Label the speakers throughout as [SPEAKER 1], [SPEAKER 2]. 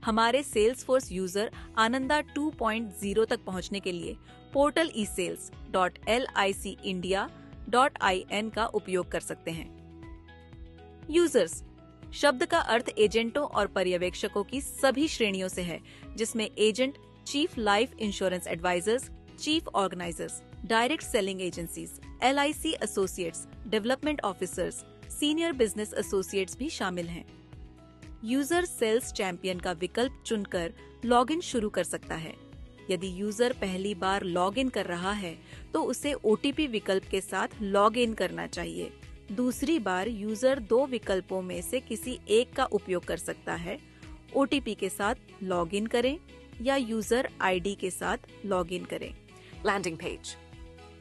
[SPEAKER 1] हमारे Salesforce user Ananda 2.0 तक पहुंचने के लिए पोर्टल esales.licindia.in का उपयोग कर सकते हैं। यूजर्स शब्द का अर्थ एजेंटों और पर्यवेक्षकों की सभी श्रेणियों से है, जिसमें agent, chief life insurance advisers, chief organisers, direct selling agencies, LIC associates, development officers, senior business associates भी शामिल हैं। यूजर सेल्स चैंपियन का विकल्प चुनकर लॉगिन शुरू कर सकता है। यदि यूजर पहली बार लॉगिन कर रहा है तो उसे OTP विकल्प के साथ लॉगिन करना चाहिए। दूसरी बार यूजर 2 विकल्पों में से किसी एक का उपयोग कर सकता है। OTP के साथ लॉगिन करें या यूजर ID के साथ लॉगिन करें।
[SPEAKER 2] Landing page.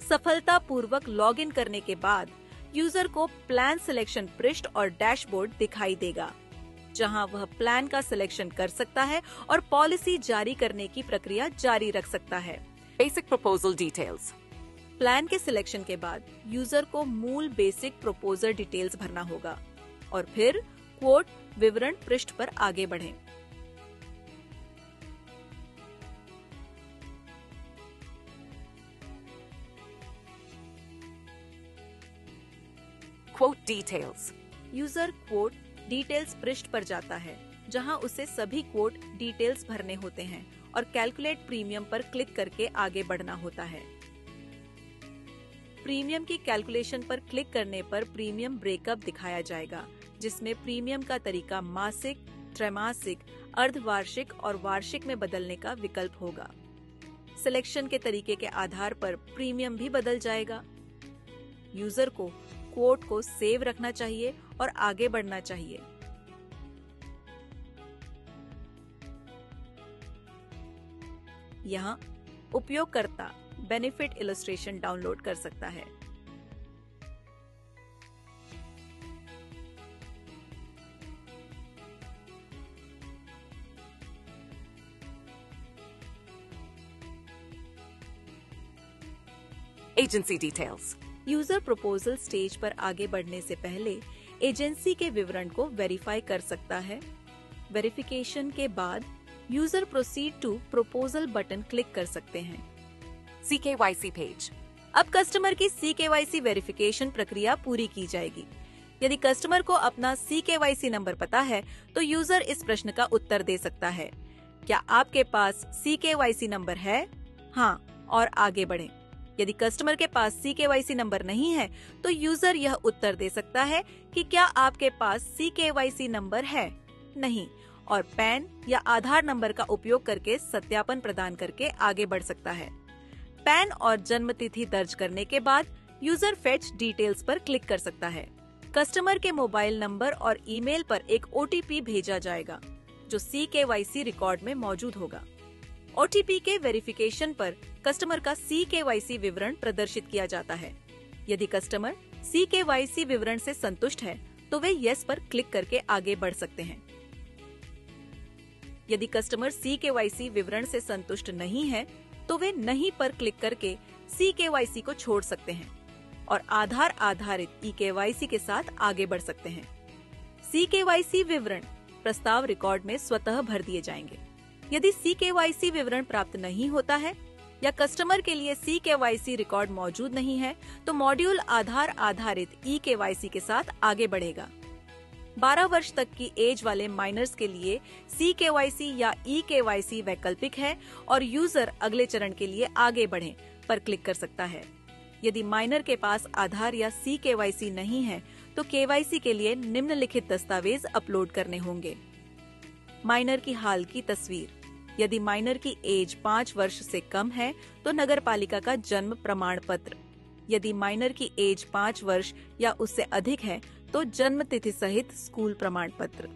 [SPEAKER 1] सफलतापूर्वक लॉगिन करने के बाद यूजर को प्लान सिलेक्शन पृष्ठ और डैशबोर्ड दिखाई देगा, जहां वह प्लान का सिलेक्शन कर सकता है और पॉलिसी जारी करने की प्रक्रिया जारी रख सकता है।
[SPEAKER 2] Basic proposal details.
[SPEAKER 1] प्लान के सिलेक्शन के बाद यूजर को मूल बेसिक प्रपोजल डिटेल्स भरना होगा और फिर क्वोट विवरण पृष्ठ पर आगे बढ़ें।
[SPEAKER 2] Quote details.
[SPEAKER 1] User quote details पृष्ठ पर जाता है, जहां उसे सभी क्वोट डिटेल्स भरने होते हैं और कैलकुलेट प्रीमियम पर क्लिक करके आगे बढ़ना होता है। प्रीमियम की कैलकुलेशन पर क्लिक करने पर प्रीमियम ब्रेकअप दिखाया जाएगा, जिसमें प्रीमियम का तरीका मासिक, त्रैमासिक, अर्धवार्षिक और वार्षिक में बदलने का विकल्प होगा। सिलेक्शन के तरीके के आधार पर प्रीमियम भी बदल जाएगा। यूजर को क्वोट को सेव रखना चाहिए और आगे बढ़ना चाहिए। यहाँ उपयोगकर्ता बेनिफिट इलस्ट्रेशन डाउनलोड कर सकता है।
[SPEAKER 2] Agency details.
[SPEAKER 1] User proposal stage पर आगे बढ़ने से पहले एजेंसी के विवरण को वेरीफाई कर सकता है। वेरिफिकेशन के बाद user proceed to proposal button click कर सकते हैं।
[SPEAKER 2] CKYC page.
[SPEAKER 1] अब कस्टमर की CKYC वेरिफिकेशन प्रक्रिया पूरी की जाएगी। यदि कस्टमर को अपना CKYC नंबर पता है तो यूजर इस प्रश्न का उत्तर दे सकता है, क्या आपके पास CKYC नंबर है? हाँ, और आगे बढ़ें। यदि कस्टमर के पास CKYC नंबर नहीं है तो यूजर यह उत्तर दे सकता है कि क्या आपके पास CKYC नंबर है? नहीं, और पैन या आधार नंबर का उपयोग करके सत्यापन प्रदान करके आगे बढ़ सकता है। पैन और जन्म तिथि दर्ज करने के बाद यूजर फेच डिटेल्स पर क्लिक कर सकता है। कस्टमर के मोबाइल नंबर और ईमेल पर एक OTP भेजा जाएगा, जो CKYC रिकॉर्ड में मौजूद होगा। OTP के वेरिफिकेशन पर कस्टमर का CKYC विवरण प्रदर्शित किया जाता है। यदि कस्टमर CKYC विवरण से संतुष्ट है तो वे यस पर क्लिक करके आगे बढ़ सकते हैं। यदि कस्टमर CKYC विवरण से संतुष्ट नहीं है तो वे नहीं पर क्लिक करके CKYC को छोड़ सकते हैं और आधार आधारित eKYC के साथ आगे बढ़ सकते हैं। CKYC विवरण प्रस्ताव रिकॉर्ड में स्वतः भर दिए जाएंगे। यदि CKYC विवरण प्राप्त नहीं होता है या कस्टमर के लिए CKYC रिकॉर्ड मौजूद नहीं है तो मॉड्यूल आधार आधारित eKYC के साथ आगे बढ़ेगा। 12 वर्ष तक की एज वाले माइनर्स के लिए CKYC या eKYC वैकल्पिक है और यूजर अगले चरण के लिए आगे बढ़ें पर क्लिक कर सकता है। यदि माइनर के पास आधार या CKYC नहीं है तो KYC के लिए निम्नलिखित दस्तावेज अपलोड करने होंगे। माइनर की हाल की तस्वीर। यदि माइनर की एज 5 वर्ष से कम है तो नगर पालिका का जन्म प्रमाण पत्र। यदि माइनर की एज 5 वर्ष या उससे अधिक है तो जन्म तिथि सहित स्कूल प्रमाण पत्र।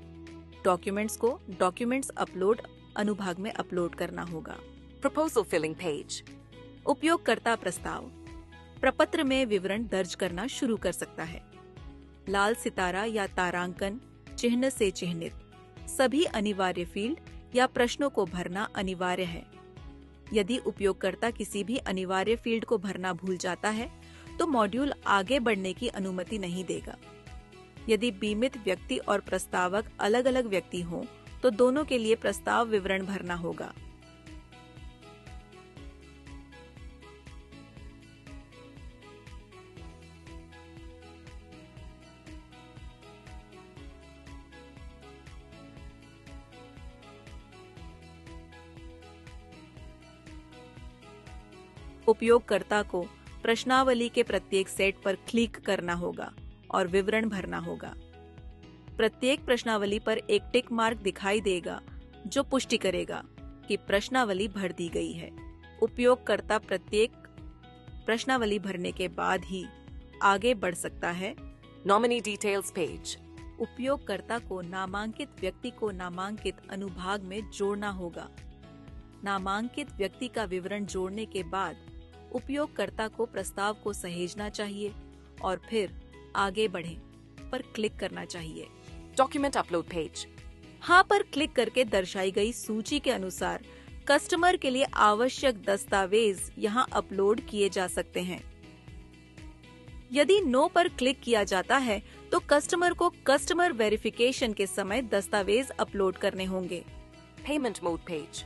[SPEAKER 1] डॉक्यूमेंट्स को डॉक्यूमेंट्स अपलोड अनुभाग में अपलोड करना होगा।
[SPEAKER 2] Proposal filling page.
[SPEAKER 1] उपयोगकर्ता प्रस्ताव प्रपत्र में विवरण दर्ज करना शुरू कर सकता है। लाल सितारा या तारांकन चिन्ह से चिन्हित सभी अनिवार्य फील्ड या प्रश्नों को भरना अनिवार्य है। यदि उपयोगकर्ता किसी भी अनिवार्य फील्ड को भरना भूल जाता है तो मॉड्यूल आगे बढ़ने की अनुमति नहीं देगा। यदि बीमित व्यक्ति और प्रस्तावक अलग अलग व्यक्ति हों तो दोनों के लिए प्रस्ताव विवरण भरना होगा। उपयोगकर्ता को प्रश्नावली के प्रत्येक सेट पर क्लिक करना होगा और विवरण भरना होगा। प्रत्येक प्रश्नावली पर एक टिक मार्क दिखाई देगा जो पुष्टि करेगा कि प्रश्नावली भर दी गई है। उपयोगकर्ता प्रत्येक प्रश्नावली भरने के बाद ही आगे बढ़ सकता है।
[SPEAKER 2] Nominee details page.
[SPEAKER 1] उपयोगकर्ता को नामांकित व्यक्ति को नामांकित अनुभाग में जोड़ना होगा। नामांकित व्यक्ति का विवरण जोड़ने के बाद उपयोगकर्ता को प्रस्ताव को सहेजना चाहिए और फिर आगे बढ़ें पर क्लिक करना चाहिए।
[SPEAKER 2] Document upload page.
[SPEAKER 1] हाँ पर क्लिक करके दर्शाई गई सूची के अनुसार कस्टमर के लिए आवश्यक दस्तावेज यहाँ अपलोड किए जा सकते हैं। यदि नो पर क्लिक किया जाता है तो कस्टमर को कस्टमर वेरिफिकेशन के समय दस्तावेज अपलोड करने होंगे।
[SPEAKER 2] Payment mode page.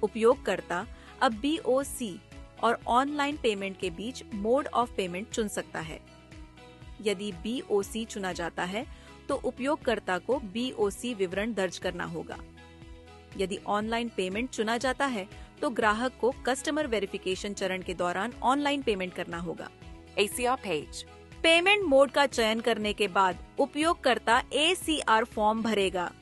[SPEAKER 1] उपयोगकर्ता अब BOC और ऑनलाइन पेमेंट के बीच मोड ऑफ पेमेंट चुन सकता है। यदि BOC चुना जाता है तो उपयोगकर्ता को BOC विवरण दर्ज करना होगा। यदि ऑनलाइन पेमेंट चुना जाता है तो ग्राहक को कस्टमर वेरिफिकेशन चरण के दौरान ऑनलाइन पेमेंट करना होगा।
[SPEAKER 2] ACR page.
[SPEAKER 1] पेमेंट मोड का चयन करने के बाद उपयोगकर्ता ACR फॉर्म भरेगा।